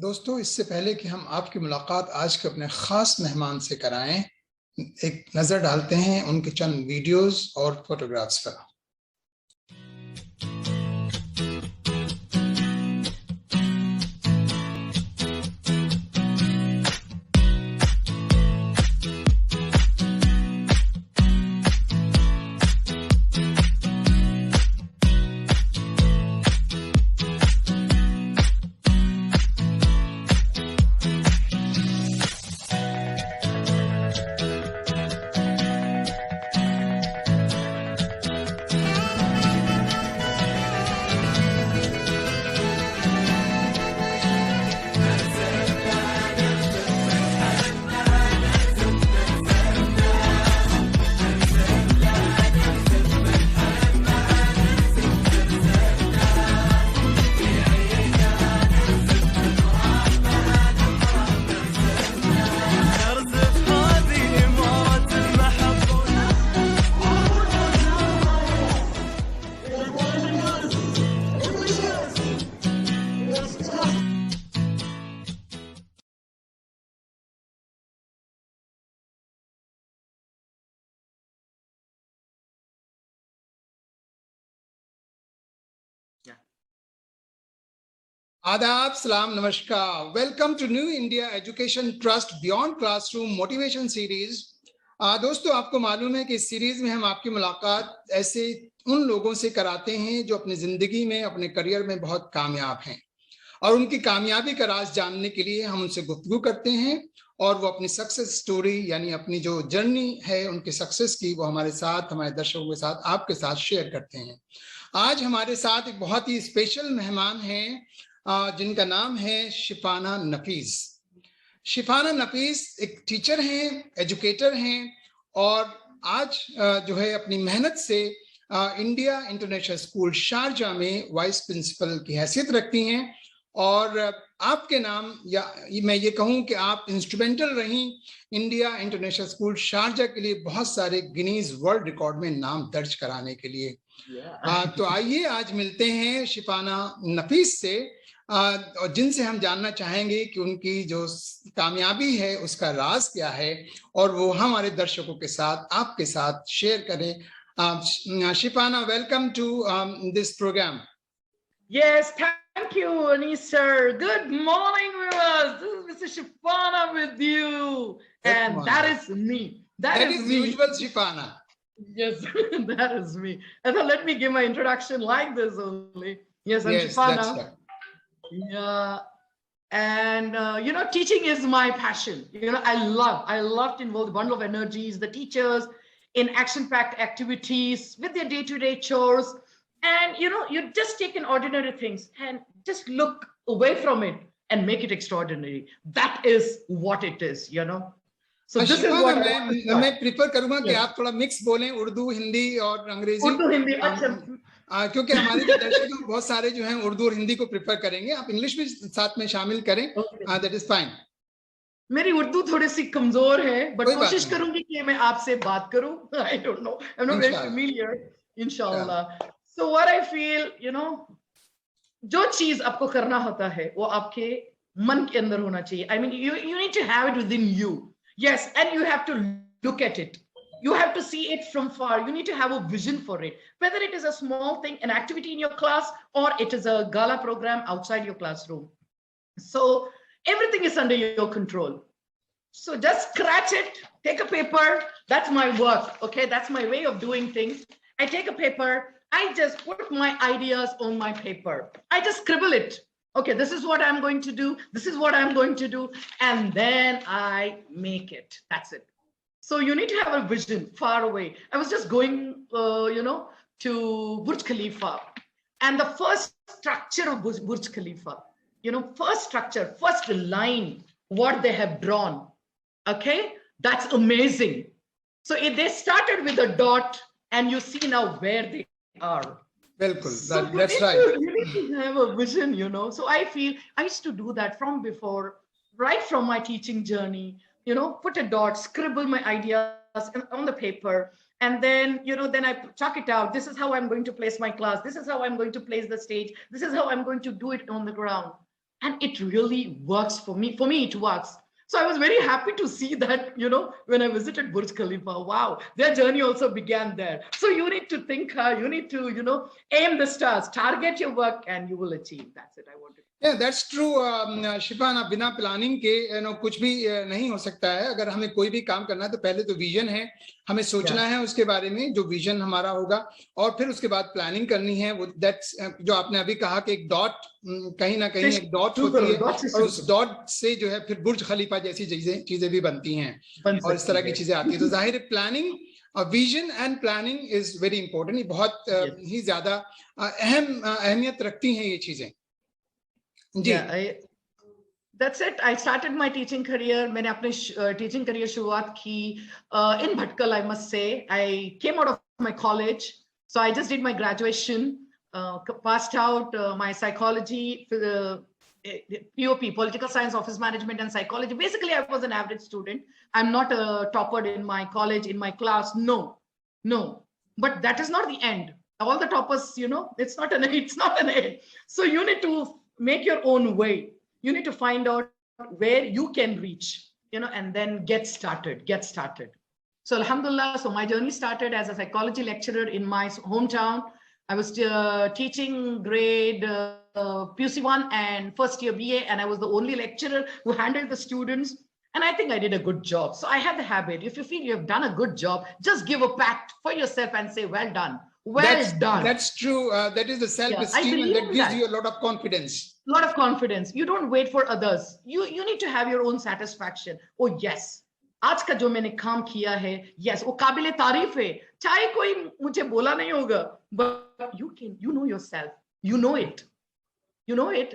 दोस्तों, इससे पहले कि हम आपकी मुलाकात आज के अपने खास मेहमान से कराएं, एक नजर डालते हैं उनके चंद वीडियोस और फोटोग्राफ्स पर। आदाब, सलाम, नमस्कार। Welcome to New India Education Trust beyond classroom motivation series. दोस्तों, आपको मालूम है कि इस सीरीज में हम आपकी मुलाकात ऐसे उन लोगों से कराते हैं जो अपनी जिंदगी में, अपने करियर में बहुत कामयाब हैं, और उनकी कामयाबी का राज जानने के लिए हम उनसे गुफ्तगू करते हैं और वो अपनी सक्सेस स्टोरी यानी अपनी जो जर्नी है उनके सक्सेस की, वो हमारे साथ, हमारे दर्शकों के साथ, आपके साथ शेयर करते हैं। आज हमारे साथ एक बहुत ही स्पेशल मेहमान हैं जिनका नाम है शिफाना नफीस। शिफाना नफीस एक टीचर हैं, एजुकेटर हैं, और आज जो है अपनी मेहनत से इंडिया इंटरनेशनल स्कूल शारजा में वाइस प्रिंसिपल की हैसियत रखती हैं। और आपके नाम, या मैं ये कहूँ कि आप इंस्ट्रूमेंटल रहीं इंडिया इंटरनेशनल स्कूल शारजा के लिए बहुत सारे गिनीज वर्ल्ड रिकॉर्ड में नाम दर्ज कराने के लिए। तो आइए आज मिलते हैं शिफाना नफीस से, और जिनसे हम जानना चाहेंगे कि उनकी जो कामयाबी है उसका राज क्या है, और वो हमारे दर्शकों के साथ, आपके साथ शेयर करें। Shifana, welcome to this program. Yes, thank you, Anis sir. Good morning, viewers. This is Mr. Shifana with you, and that is me. That is me. Usual Shifana. Yes, that is me. And so let me give my introduction like this only. Yes, I'm Shifana. That's right. Yeah, and you know, teaching is my passion. You know, I love to involve the bundle of energies, the teachers in action-packed activities with their day-to-day chores. And you know, you just take in ordinary things and just look away from it and make it extraordinary. That is what it is, you know. So this is what मैं prefer करूंगा कि आप थोड़ा mix बोलें, उर्दू, हिंदी और अंग्रेजी। उर्दू हिंदी, अच्छा। क्योंकि हमारे जो दर्शक हैं बहुत सारे जो हैं उर्दू और हिंदी को प्रेफर करेंगे। आप इंग्लिश भी साथ में शामिल करें, दैट इज फाइन। मेरी उर्दू थोड़ी सी कमजोर है, बट कोशिश करूंगी कि मैं आपसे बात करूं। I don't know, I am not very familiar. इंशाल्लाह। So what I feel, you know, जो चीज आपको करना होता है वो आपके मन के अंदर होना चाहिए. I mean, you need to have it within you. Yes, and you have to look at it. You have to see it from far. You need to have a vision for it. Whether it is a small thing, an activity in your class, or it is a gala program outside your classroom. So everything is under your control. So just scratch it, take a paper. That's my work, okay? That's my way of doing things. I take a paper. I just put my ideas on my paper. I just scribble it. Okay, this is what I'm going to do. This is what I'm going to do. And then I make it. That's it. So you need to have a vision far away. I was just going, you know, to Burj Khalifa. And the first structure of Burj Khalifa, you know, first structure, first line, what they have drawn. Okay, that's amazing. So if they started with a dot, and you see now where they are. Bilkul, so that's right. You need to have a vision, you know. So I feel I used to do that from before, right from my teaching journey, you know, put a dot, scribble my ideas on the paper, and then, you know, then I chalk it out. This is how I'm going to place my class. This is how I'm going to place the stage. This is how I'm going to do it on the ground. and it really works for me. For me, it works. So I was very happy to see that, when I visited Burj Khalifa. Wow, their journey also began there. So you need to think, you need to, aim the stars, target your work, and you will achieve. That's it. I wanted. Yeah, that's true. शिफाना, बिना planning के कुछ भी नहीं हो सकता है. अगर हमें कोई भी काम करना है तो पहले तो विजन है, हमें सोचना है उसके बारे में, जो विजन हमारा होगा, और फिर उसके बाद प्लानिंग करनी है. वो दैट्स जो आपने अभी कहा कि एक डॉट, कहीं ना कहीं एक डॉट होती है, और उस डॉट से जो है फिर बुर्ज खलीफा जैसी चीजें भी बनती हैं, और इस तरह की चीजें आती है. तो जाहिर है planning, vision and planning is very important. ये बहुत ही ज्यादा अहमियत रखती हैं ये चीजें. Yeah, that's it. I started my teaching career. मैंने अपने teaching career शुरुआत की in Bhatkal, I must say. I came out of my college, so I just did my graduation, passed out my psychology, POP, political science, office management, and psychology. Basically, I was an average student. I'm not a topper in my college, in my class. No. But that is not the end. All the toppers, it's not an A. So you need to make your own way. You need to find out where you can reach, and then get started. So alhamdulillah, so my journey started as a psychology lecturer in my hometown. I was teaching grade PUC1 and first year BA, and I was the only lecturer who handled the students. And I think I did a good job. So I have the habit, if you feel you have done a good job, just give a pat for yourself and say, well done. Done. That's true. That is the self-esteem, and that gives you a lot of confidence. You don't wait for others. You need to have your own satisfaction. Oh yes, आज का जो मैंने काम किया है, yes, वो काबिले तारीफ है. चाहे कोई मुझे बोला नहीं होगा, but you know yourself. You know it.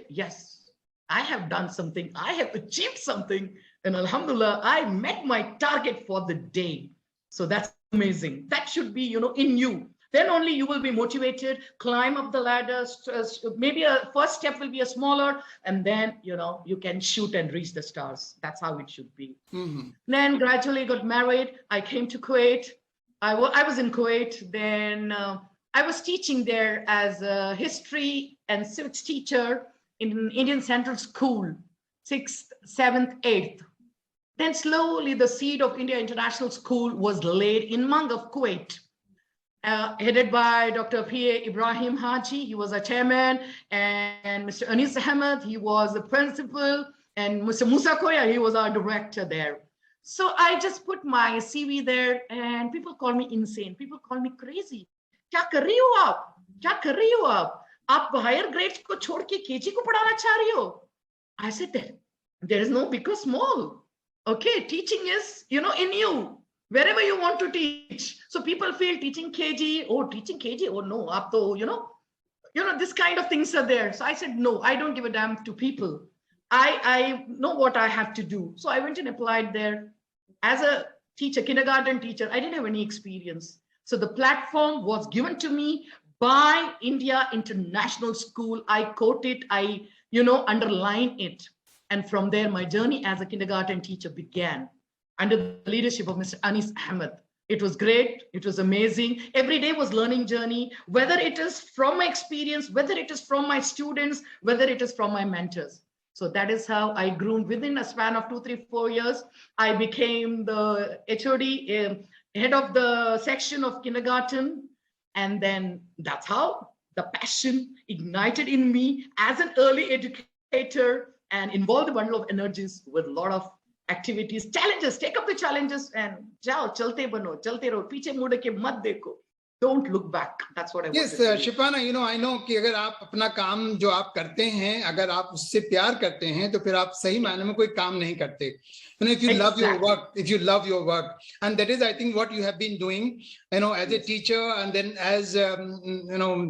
Yes, I have done something. I have achieved something, and alhamdulillah, I met my target for the day. So that's amazing. That should be, in you. Then only you will be motivated, climb up the ladder. Maybe a first step will be a smaller, and then, you can shoot and reach the stars. That's how it should be. Mm-hmm. Then gradually got married. I came to Kuwait. I was in Kuwait. Then I was teaching there as a history and civics teacher in Indian Central School, 6th, 7th, 8th. Then slowly the seed of India International School was laid in Mang of Kuwait. Headed by Dr. P.A. Ibrahim Haji, he was a chairman, and Mr. Anis Ahmed, he was the principal, and Mr. Musa Koya, he was our director there. So I just put my CV there, and people call me insane. People call me crazy. क्या कर रही हो आप? आप higher grades को छोड़ के KG को पढ़ाना चाह रही हो? I said that there is no big or small. Okay, teaching is, in you. Wherever you want to teach. So people feel teaching KG, oh no, aap to, this kind of things are there. So I said, no, I don't give a damn to people. I know what I have to do. So I went and applied there as a teacher, kindergarten teacher. I didn't have any experience. So the platform was given to me by India International School. I quote it, I, underline it. And from there, my journey as a kindergarten teacher began, under the leadership of Mr. Anis Ahmed. It was great. It was amazing. Every day was learning journey, whether it is from my experience, whether it is from my students, whether it is from my mentors. So that is how I grew within a span of 2, 3, 4 years. I became the HOD, head of the section of kindergarten. And then that's how the passion ignited in me as an early educator and involved a bundle of energies with a lot of activities, challenges. Take up the challenges and jao, chalte bano, chalte raho, piche mud ke mat dekho. Don't look back. That's what I want. Yes, Shifana, I know कि अगर आप अपना काम जो आप करते हैं, अगर आप उससे प्यार करते हैं, तो फिर आप सही मायने में कोई काम नहीं करते. If you love your work, and that is, I think, what you have been doing, as a teacher, and then as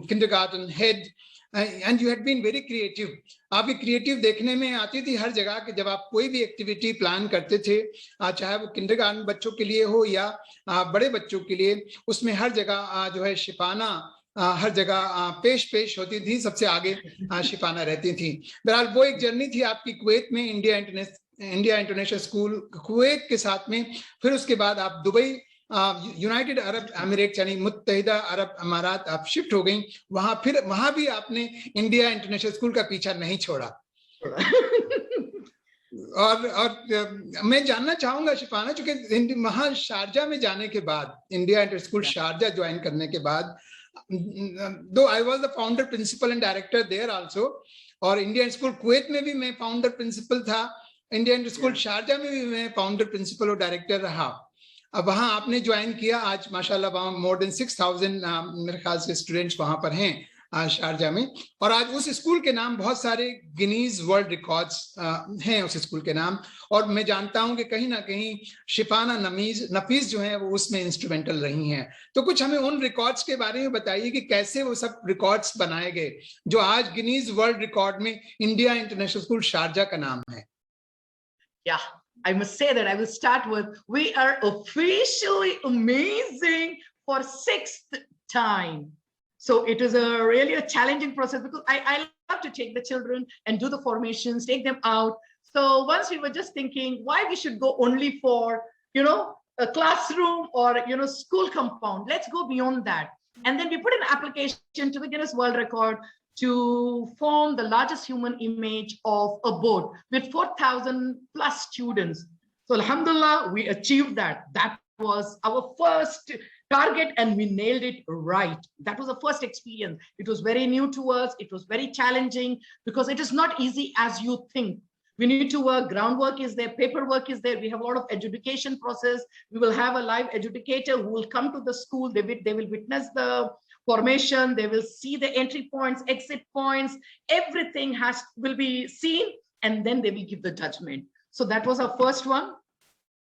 kindergarten head. And you had been very creative. आपकी क्रिएटिव देखने में आती थी हर जगह कि जब आप कोई भी एक्टिविटी प्लान करते थे, चाहे वो किंडरगार्टन बच्चों के लिए हो या बड़े बच्चों के लिए, उसमें हर जगह जो है शिफाना हर जगह पेश होती थी, सबसे आगे शिफाना रहती थी. बहरहाल वो एक जर्नी थी आपकी कुवैत में, इंडिया इंटरनेशनल स्कूल कुवैत के साथ में. फिर उसके बाद आप दुबई, यूनाइटेड अरब अमीरेट यानी मुत्तहिदा अरब अमारात आप शिफ्ट हो गई. वहां भी आपने इंडिया इंटरनेशनल स्कूल का पीछा नहीं छोड़ा. और मैं जानना चाहूंगा शिफाना, चूंकि वहां शारजा में जाने के बाद, India inter school Sharjah join करने के बाद, though I was the founder principal and director there also, और इंडियन स्कूल कुवैत में भी मैं फाउंडर प्रिंसिपल था, इंडियन स्कूल शारजा में भी मैं फाउंडर प्रिंसिपल और डायरेक्टर रहा। अब वहां आपने ज्वाइन किया, आज माशाल्लाह वहां मोर देन 6000 मेरे ख्याल से स्टूडेंट्स वहां पर हैं शारजा में, और आज उस स्कूल के नाम बहुत सारे गिनीज वर्ल्ड रिकॉर्ड्स हैं उस स्कूल के नाम, और मैं जानता हूं कि कहीं ना कहीं शिफाना नफीस जो है वो उसमें इंस्ट्रूमेंटल रही हैं। तो कुछ हमें उन रिकॉर्ड्स के बारे में बताइए कि कैसे वो सब रिकॉर्ड्स बनाए गए जो आज गिनीज वर्ल्ड रिकॉर्ड में इंडिया इंटरनेशनल स्कूल शारजा का नाम है। Yeah, I must say that I will start with, we are officially amazing for 6th time. So it is really a challenging process, because I love to take the children and do the formations, take them out. So once we were just thinking why we should go only for, a classroom or, school compound. Let's go beyond that. And then we put an application to the Guinness World Record to form the largest human image of a boat with 4,000 plus students. So alhamdulillah, we achieved that. That was our first target and we nailed it right. That was the first experience. It was very new to us. It was very challenging because it is not easy as you think. We need to work, groundwork is there, paperwork is there. We have a lot of education process. We will have a live educator who will come to the school. They will witness the formation. They will see the entry points, exit points, everything will be seen, and then they will give the judgment. So that was our first one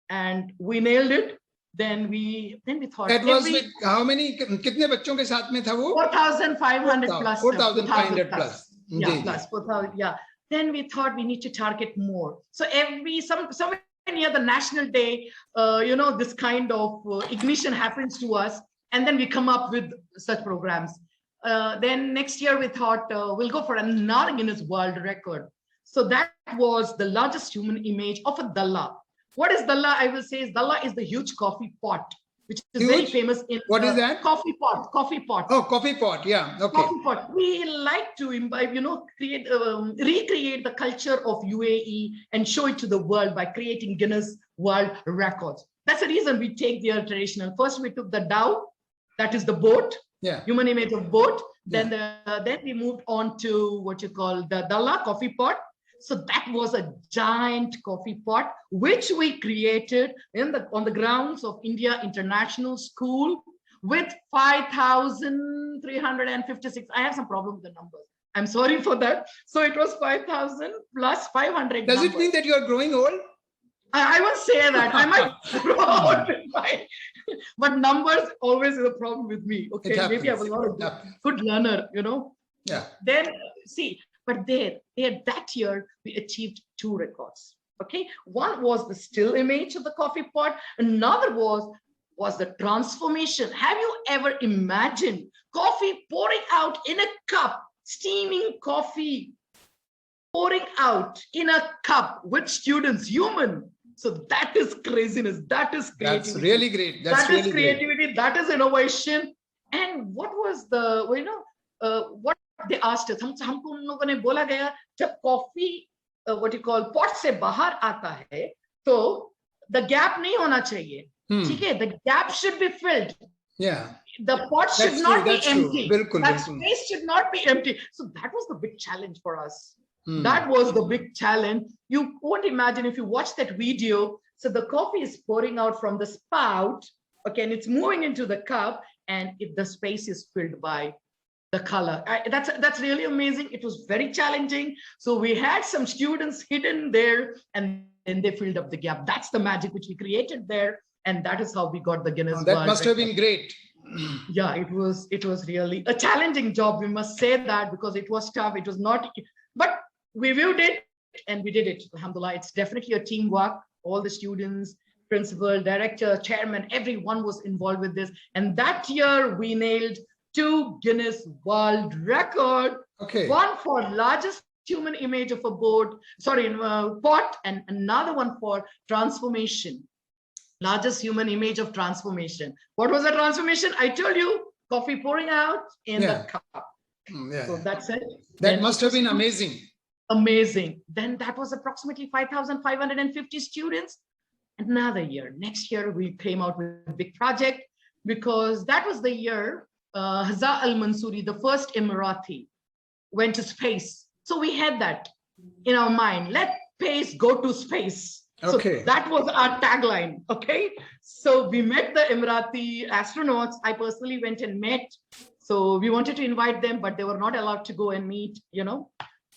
and we nailed it. Then we thought that was with how many, kitne bachon ke sath mein tha wo? 4,500 plus. 4,500 plus. Yeah, plus 4,000. Yeah. Then we thought we need to target more. So somewhere near the National Day, this kind of ignition happens to us, and then we come up with such programs. Then next year we thought we'll go for another Guinness World Record. So that was the largest human image of a dalla. What is dalla? I will say is dalla is the huge coffee pot, which is huge? Very famous in what is that? Coffee pot. Oh, coffee pot. Yeah. Okay. Coffee pot. We like to imbibe, recreate the culture of UAE and show it to the world by creating Guinness World Records. That's the reason we take their traditional. First, we took the dhow, that is the boat, human image of boat. Then then we moved on to what you call the dalla, coffee pot. So that was a giant coffee pot, which we created on the grounds of India International School with 5,356. I have some problem with the numbers. I'm sorry for that. So it was 5,000 plus 500. Does it mean that you are growing old? I won't say that. I might grow old, but numbers always is a problem with me. Okay, maybe I was not a good learner, Yeah. Then see. But that year, we achieved 2 records. Okay, one was the still image of the coffee pot. Another was the transformation. Have you ever imagined coffee pouring out in a cup, steaming coffee pouring out in a cup with students, human? So that is craziness. That is creativity. That's really great. That is creativity. That is innovation. And what was the, what they asked us, हमको उन लोगों ने बोला गया जब coffee what you call pot से बाहर आता है तो the gap नहीं होना चाहिए, ठीक है? The gap should be filled. Yeah. The pot should not be empty. That space should not be empty. So that was the big challenge for us. That was the big challenge. You won't imagine if you watch that video. So the coffee is pouring out from the spout, okay, and it's moving into the cup, and if the space is filled by the color. That's really amazing. It was very challenging. So we had some students hidden there, and then they filled up the gap. That's the magic which we created there, and that is how we got the Guinness World Record. That must have been great. Yeah, it was really a challenging job. We must say that because it was tough. It was not, but we viewed it and we did it. Alhamdulillah, it's definitely a teamwork. All the students, principal, director, chairman, everyone was involved with this. And that year we nailed 2 Guinness World Record. Okay. One for largest human image of a boat, pot, and another one for transformation. Largest human image of transformation. What was the transformation? I told you, coffee pouring out in the cup. So that's it. That must have been amazing. amazing. Then that was approximately 5,550 students. Another year, next year, we came out with a big project, because that was the year Hazza Al Mansouri, the first Emirati, went to space. So we had that in our mind. Let PACE go to space. Okay. So that was our tagline. Okay. So we met the Emirati astronauts. I personally went and met. So we wanted to invite them, but they were not allowed to go and meet, you know.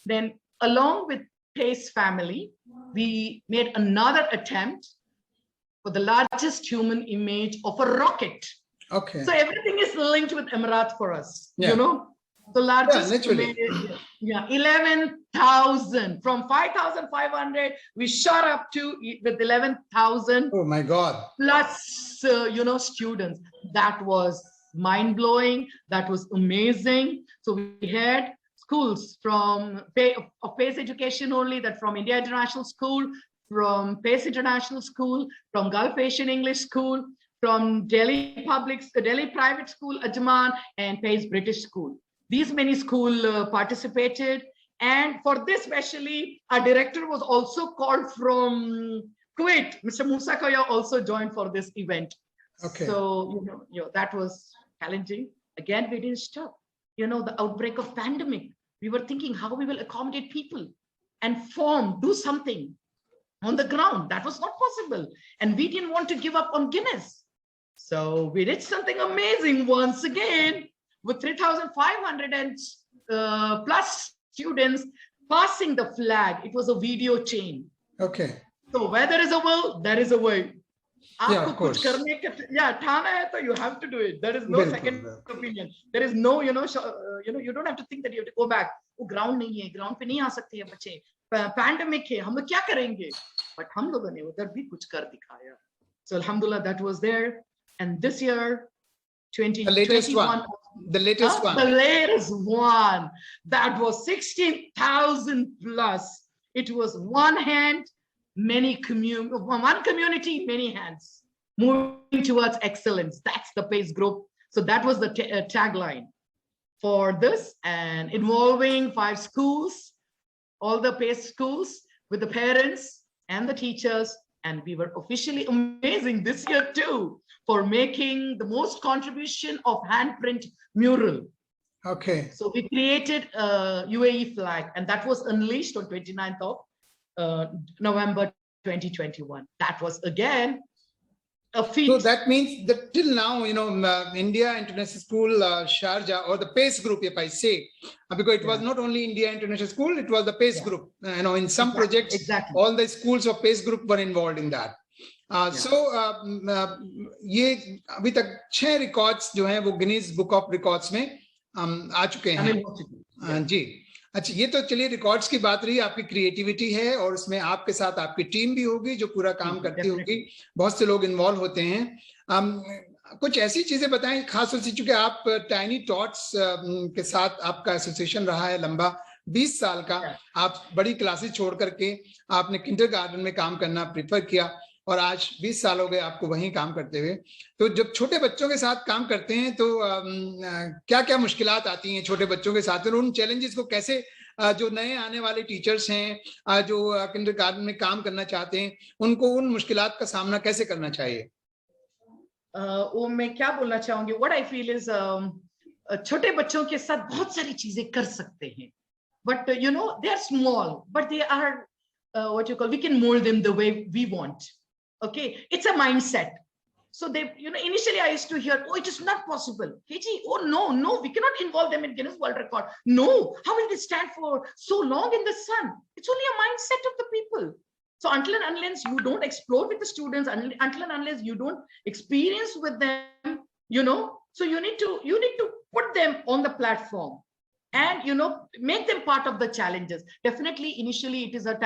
Then along with PACE family, we made another attempt for the largest human image of a rocket. Okay. So everything is linked with Emirat for us, you know. The largest, literally. 11,000. From 5,500, we shot up to with 11,000. Oh my God! Plus, you know, students. That was mind blowing. That was amazing. So we had schools from PACE education only, that from India International School, from PACE International School, from Gulf Asian English School, from Delhi Private School, Ajman, and PACE British School. These many schools participated. And for this, especially, our director was also called from Kuwait. Mr. Musa Kaya also joined for this event. Okay. So, you know, that was challenging. Again, we didn't stop. You know, the outbreak of pandemic, we were thinking how we will accommodate people and do something on the ground. That was not possible. And we didn't want to give up on Guinness. So we did something amazing once again with 3,500 and plus students passing the flag. It was a video chain. Okay. So where there is a will, there is a way. Yeah, of course. You have to do it. There is no second opinion. There is no, you don't have to think that you have to go back. Oh, ground nahi hai, ground pe nahi aa sakte hai bache. Pandemic hai, hum log kya karenge? But hum logon ne udhar bhi kuch kar dikhaya. So alhamdulillah, that was there. And this year, 2021, the latest one, that was 16,000 plus. It was one hand, one community, many hands, moving towards excellence. That's the PACE group. So that was the tagline for this, and involving 5 schools, all the PACE schools, with the parents and the teachers. And we were officially amazing this year too, for making the most contribution of handprint mural. Okay. So we created a UAE flag, and that was unleashed on 29th of November 2021. That was again a feat. So that means that till now, India International School, Sharjah, or the PACE group, if I say, because it was not only India International School, it was the PACE group. In some projects, all the schools of PACE group were involved in that. ये अभी तक 6 records जो हैं वो Guinness book of records में आ चुके हैं जी। अच्छा, ये तो चलिए रिकॉर्ड्स की बात रही, आपकी क्रिएटिविटी है और उसमें आपके साथ आपकी टीम भी होगी जो पूरा काम करती होगी, बहुत से लोग इन्वॉल्व होते हैं। कुछ ऐसी चीजें बताएं, खास तौर से चूंकि आप टाइनी टॉट्स के साथ आपका एसोसिएशन रहा है लंबा 20 साल का, आप बड़ी क्लासेस छोड़ करके आपने किंडरगार्टन में काम करना प्रेफर किया और आज 20 साल हो गए आपको वहीं काम करते हुए। तो जब छोटे बच्चों के साथ काम करते हैं तो क्या क्या मुश्किलात आती हैं छोटे बच्चों के साथ, और उन चैलेंजेस को कैसे जो नए आने वाले टीचर्स हैं जो किंडरगार्टन में काम करना चाहते हैं, उनको उन मुश्किलात का सामना कैसे करना चाहिए? वो मैं क्या बोलना चाहूंगी, व्हाट आई फील इज छोटे बच्चों के साथ बहुत सारी चीजें कर सकते हैं, but they are small but they are what you call, we can mould them the way we want. Okay, it's a mindset. So they, initially I used to hear, oh, it is not possible. KG, oh no, we cannot involve them in Guinness World Record. No, how will they stand for so long in the sun? It's only a mindset of the people. So until and unless you don't explore with the students, until and unless you don't experience with them, so you need to put them on the platform and make them part of the challenges. Definitely initially it is a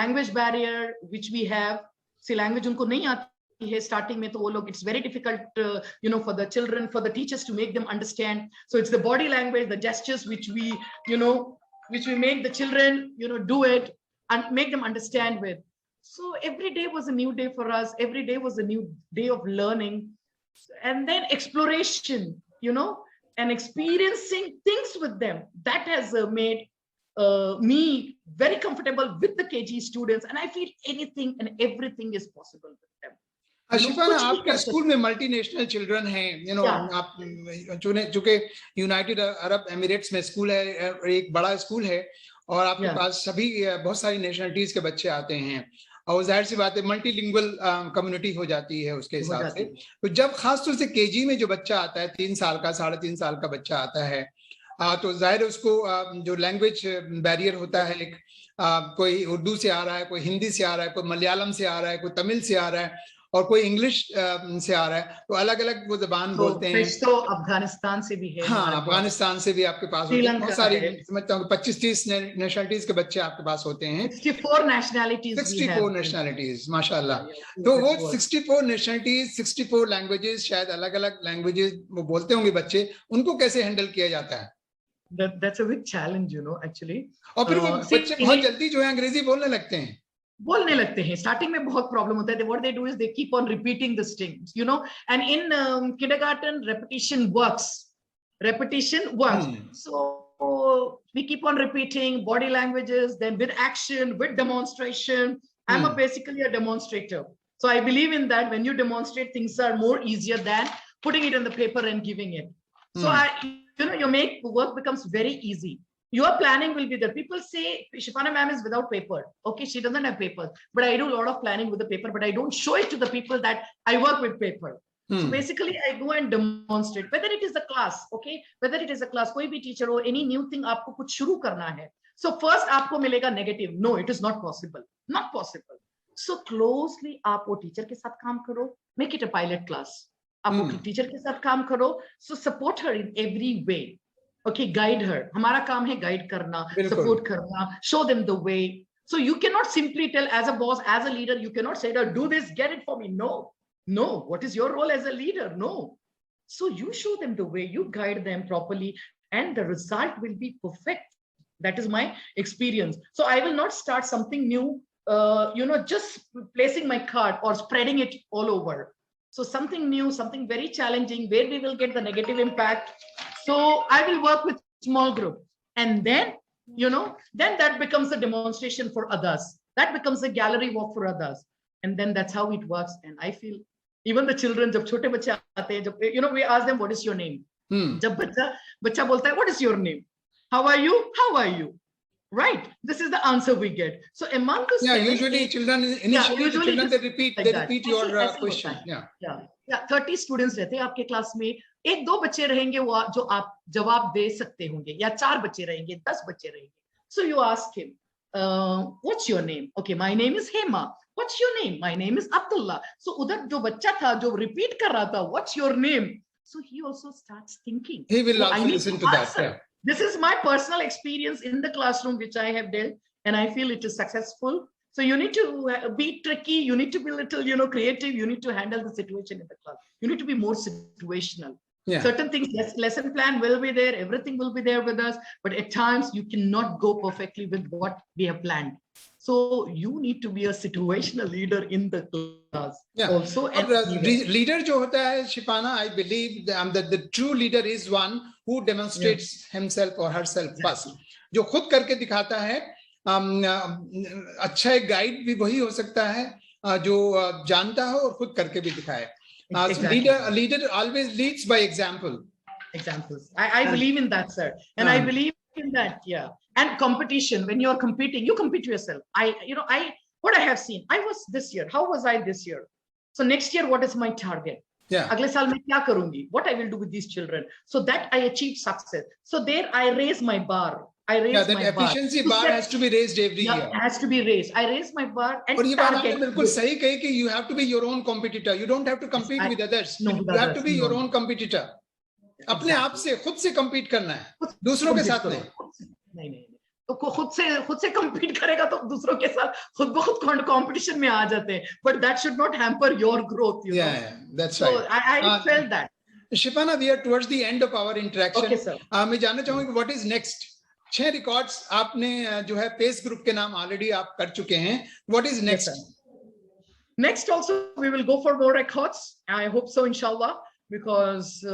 language barrier which we have. See, language unko nahi aati hai starting mein, to wo log, it's very difficult for the children, for the teachers to make them understand. So it's the body language, the gestures which we make the children do it and make them understand with. So every day was a new day for us. Every day was a new day of learning, and then exploration, and experiencing things with them. That has made me very comfortable with the KG students, and I feel anything and everything is possible with them. शिफाना, आपके school में multinational children हैं, आप चूंकि United Arab Emirates में school है, एक बड़ा school है, और आपके पास सभी बहुत सारी नेशनलिटीज के बच्चे आते हैं, और जाहिर सी बात है मल्टीलिंगुअल कम्युनिटी हो जाती है उसके हिसाब से। तो जब खासतौर से केजी में जो बच्चा आता है, 3 साल का 3.5 साल का बच्चा आता है, तो जाहिर उसको जो लैंग्वेज बैरियर होता है, कोई उर्दू से आ रहा है, कोई हिंदी से आ रहा है, कोई मलयालम से आ रहा है, कोई तमिल से आ रहा है, और कोई इंग्लिश से आ रहा है, तो अलग अलग वो जबान बोलते हैं। तो अफगानिस्तान से भी है, हाँ, अफगानिस्तान से भी आपके पास होते हैं, बहुत सारी, समझता हूँ 25-30 नेशनलिटीज के बच्चे आपके पास होते हैं। 64 नेशनलिटीज, 64 नेशनलिटीज, माशाल्लाह। तो वो 64 नेशनलिटीज, 64 लैंग्वेजेस, शायद अलग अलग लैंग्वेजेस वो बोलते होंगे बच्चे, उनको कैसे हैंडल किया जाता है? That's a big challenge, actually. और फिर वो बच्चे बहुत जल्दी जो है अंग्रेजी बोलने लगते हैं। स्टार्टिंग में बहुत प्रॉब्लम होता है। What they do is they keep on repeating the things, and in kindergarten repetition works. So we keep on repeating body languages, then with action, with demonstration. I'm basically a demonstrator, so I believe in that. When you demonstrate, things are more easier than putting it on the paper and giving it. So you make work becomes very easy. Your planning will be there. People say Shifana ma'am is without paper. Okay, she doesn't have paper, but I do a lot of planning with the paper, but I don't show it to the people that I work with paper. So basically I go and demonstrate, whether it is a class, okay, whether it is a class, कोई भी teacher हो, any new thing आपको कुछ शुरू करना है. So first आपको मिलेगा negative. No, it is not possible. Not possible. So closely आप वो teacher के साथ काम करो. Make it a pilot class. आप वो teacher के साथ काम करो. So support her in every way. Okay, guide her. हमारा काम है guide करना, support करना, show them the way. So you cannot simply tell as a boss, as a leader, you cannot say, do this, get it for me. No. What is your role as a leader? No. So you show them the way, you guide them properly, and the result will be perfect. That is my experience. So I will not start something new, just placing my card or spreading it all over. So something new, something very challenging, where we will get the negative impact. So I will work with small group, and then, then that becomes a demonstration for others. That becomes a gallery walk for others. And then that's how it works. And I feel even the children, जब छोटे बच्चे आते हैं, we ask them, what is your name? जब बच्चा बोलता है, what is your name? How are you? How are you? Right. This is the answer we get. So among the usually children, children they repeat your question. Yeah. 30 students रहते हैं आपके class में, 1-2 बच्चे रहेंगे वो जो आप जवाब दे सकते होंगे, या 4 बच्चे रहेंगे, 10 बच्चे रहेंगे. So you ask him, what's your name? Okay, my name is Hema. What's your name? My name is Abdullah. So उधर जो बच्चा था जो repeat कर रहा था, what's your name? So he also starts thinking. He will also listen to that. Yeah. This is my personal experience in the classroom, which I have dealt, and I feel it is successful. So you need to be tricky. You need to be a little, creative. You need to handle the situation in the class. You need to be more situational. Yeah. Certain things, lesson plan will be there. Everything will be there with us. But at times you cannot go perfectly with what we have planned. So you need to be a situational leader in the class. Yeah. Also, leader जो होता है, Shifana, I believe that the true leader is one who demonstrates himself or herself first. जो खुद करके दिखाता है. अच्छा एक गाइड भी वही हो सकता है जो जानता हो और खुद करके भी दिखाए. So leader always leads by example. Examples. I believe in that, sir, and I believe in that. Yeah. And competition. When you are competing, you compete yourself. What I have seen. I was this year. How was I this year? So next year, what is my target? Yeah. अगले साल मैं क्या करूँगी? What I will do with these children, so that I achieve success. So there I raise my bar. That efficiency bar has to be raised every year. Has to be raised. I raise my bar and और ये बात आपने बिल्कुल सही कही कि you have to be your own competitor. You don't have to compete with others. You have to be your own competitor. अपने आप से खुद से compete करना है, दूसरों के साथ नहीं. नहीं. तो खुद से compete करेगा तो दूसरों के साथ खुद ब खुद competition में आ जाते हैं. But that should not hamper your growth. Yeah, that's right. So I felt that. Shifana, we are towards the end of our interaction. Okay, sir. मैं जानना चाहूँगी what is next? 6 रिकॉर्ड्स आपने जो है पेस ग्रुप के नाम already आप कर चुके हैं. What is next? Next also we will go for more records. I hope so, inshallah, because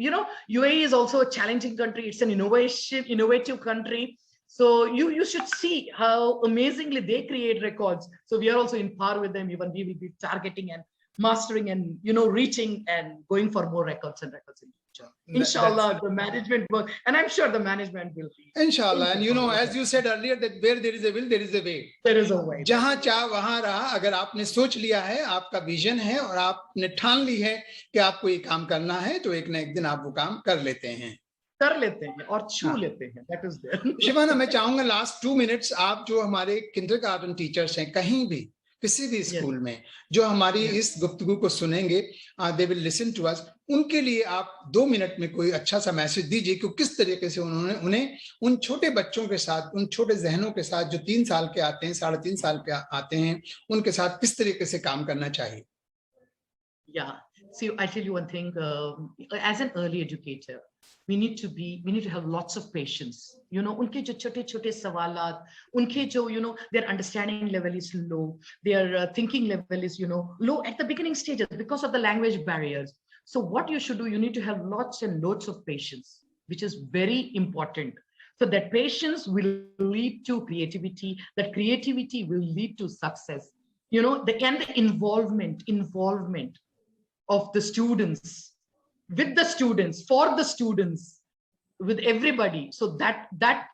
you know, UAE is also a challenging country. It's an innovative country. So you should see how amazingly they create records. So we are also in par with them. Even we will be targeting and mastering and, you know, reaching and going for more records and records in the future. Inshallah, the management work, and I'm sure the management will be. Inshallah, and you know, as you said earlier, that where there is a will, there is a way. There is a way. जहां चाह वहां रहा. अगर आपने सोच लिया है, आपका विजन है और आपने ठान ली है कि आपको ये काम करना है, तो एक ना एक दिन आप वो काम कर लेते हैं. कर लेते हैं और छू लेते हैं. That is there. शिबाना, मैं चाहूंगा लास्ट 2 मिनट्स आप जो हमारे किंडरगार्टन टीचर्स हैं, कहीं भी किसी भी स्कूल में जो हमारी इस गुफ्तगू को सुनेंगे, they will listen to us, उनके लिए आप 2 मिनट में कोई अच्छा सा मैसेज दीजिए कि किस तरीके से उन्हें उन छोटे बच्चों के साथ, उन छोटे जहनों के साथ जो 3 साल के आते हैं, 3.5 साल के आते हैं, उनके साथ किस तरीके से काम करना चाहिए. Yeah, see, I tell you one thing, as an early educator, we need to have lots of patience. You know, unke jo chote sawalat, unke jo, you know, their understanding level is low, their thinking level is, you know, low at the beginning stages because of the language barriers. So what you should do, you need to have lots and lots of patience, which is very important. So that patience will lead to creativity, that creativity will lead to success. You know, the involvement of the students, with the students, for the students, with everybody. So that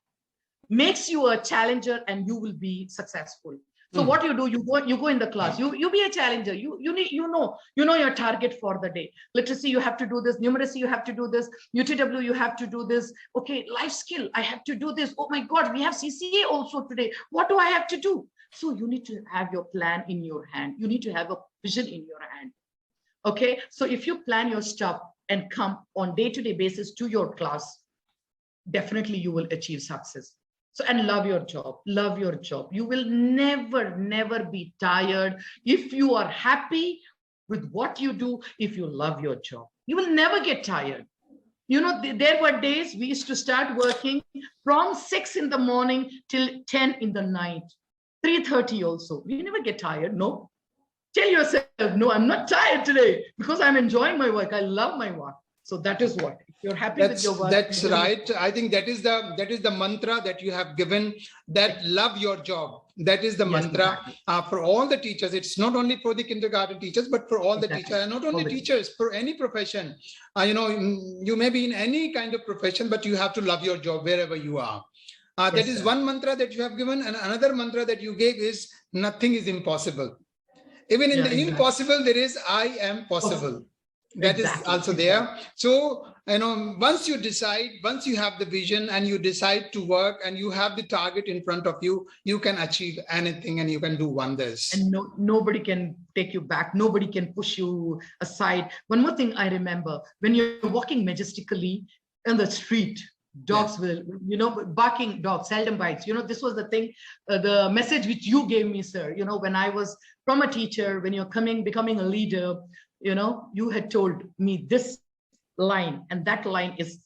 makes you a challenger and you will be successful. So what you do, you go in the class, you be a challenger, you know your target for the day. Literacy, you have to do this. Numeracy, you have to do this. UTW, you have to do this. Okay, life skill, I have to do this. Oh my God, we have CCA also today. What do I have to do? So you need to have your plan in your hand. You need to have a vision in your hand. Okay, so if you plan your stuff and come on day-to-day basis to your class, definitely you will achieve success. So, and love your job, love your job. You will never be tired if you are happy with what you do. If you love your job, you will never get tired. You know, there were days we used to start working from 6 in the morning till 10 in the night, 3:30 also. We never get tired, no. Tell yourself, no, I'm not tired today because I'm enjoying my work. I love my work. So that is what, if you're happy with your work. That's right. I think that is the mantra that you have given, that love your job. That is the mantra for all the teachers. It's not only for the kindergarten teachers, but for all the teachers, and not only teachers, for any profession. You know, you may be in any kind of profession, but you have to love your job wherever you are. That is one mantra that you have given. And another mantra that you gave is nothing is impossible. Even in the impossible, there is I am possible. That is also there. So, you know, once you decide, once you have the vision and you decide to work and you have the target in front of you, you can achieve anything and you can do wonders. And nobody can take you back. Nobody can push you aside. One more thing I remember, when you're walking majestically in the street, dogs will, you know, barking dogs seldom bites. You know, this was the thing, the message which you gave me, sir. You know, when I was from a teacher, when you're becoming a leader, you know, you had told me this line, and that line is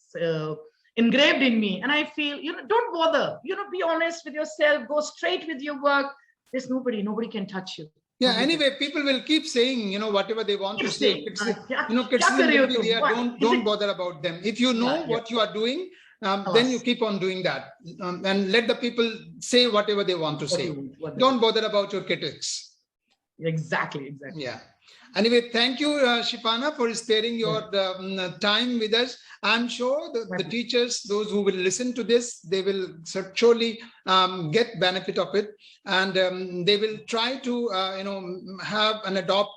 engraved in me. And I feel, you know, don't bother, you know, be honest with yourself, go straight with your work. There's nobody can touch you. Yeah, anyway, people will keep saying, you know, whatever they want to say. Kids, you know, kids will be there. Don't bother about them. If you know what you are doing, then you keep on doing that, and let the people say whatever they want to say. Don't bother about your critics. Exactly. Yeah. Anyway, thank you, Shipana, for sparing your time with us. I'm sure the teachers, those who will listen to this, they will surely get benefit of it, and they will try to, you know, have and adopt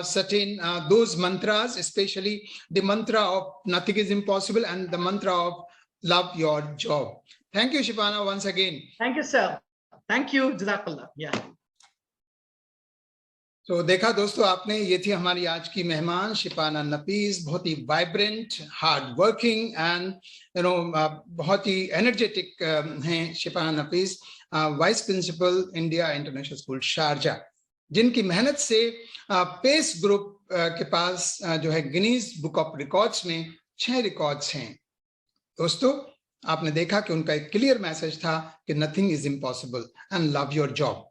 certain those mantras, especially the mantra of nothing is impossible and the mantra of love your job. Thank you, Shipana, once again. Thank you, sir. Thank you. Jazakallah. Yeah. तो देखा दोस्तों आपने, ये थी हमारी आज की मेहमान शिपाना नफीस, बहुत ही vibrant, hard working and you know बहुत ही एनर्जेटिक हैं Shifana Nafees, vice principal India International School Sharjah, जिनकी मेहनत से पेस ग्रुप के पास जो है गिनीज बुक ऑफ रिकॉर्ड्स में 6 रिकॉर्ड्स हैं. दोस्तों आपने देखा कि उनका एक क्लियर मैसेज था कि nothing is impossible and love your job.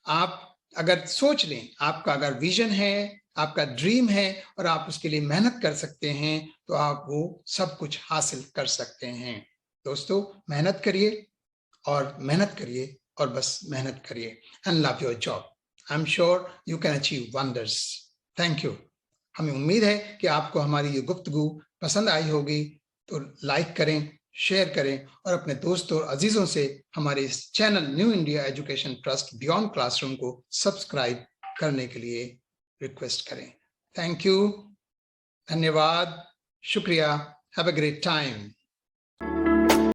आप अगर सोच लें, आपका अगर विजन है, आपका ड्रीम है और आप उसके लिए मेहनत कर सकते हैं, तो आप वो सब कुछ हासिल कर सकते हैं। दोस्तों, मेहनत करिए और मेहनत करिए और बस मेहनत करिए and love your job. I am sure you can achieve wonders. Thank you. हमें उम्मीद है कि आपको हमारी ये गुफ्तगू पसंद आई होगी, तो लाइक करें, शेयर करें और अपने दोस्तों और अजीजों से हमारे इस channel new India Education Trust beyond classroom को सब्सक्राइब करने के लिए रिक्वेस्ट करें। थैंक यू, धन्यवाद, शुक्रिया, हैव अ ग्रेट टाइम।